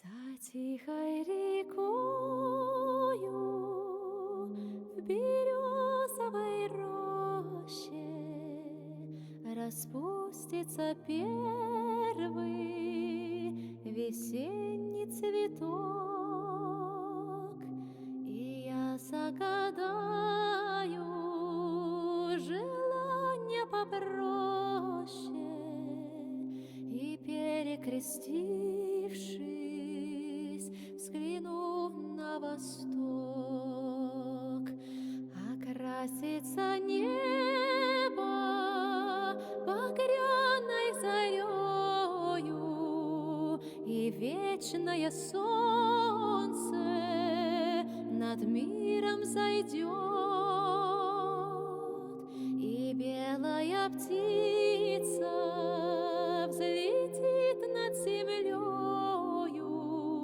За тихой рекою в березовой роще распустится первый весенний цветок, и я загадаю желание попроще, и перекрестившись, взгляну на восток. Окрасится небо багряной зарею, и вечное солнце над миром зайдет.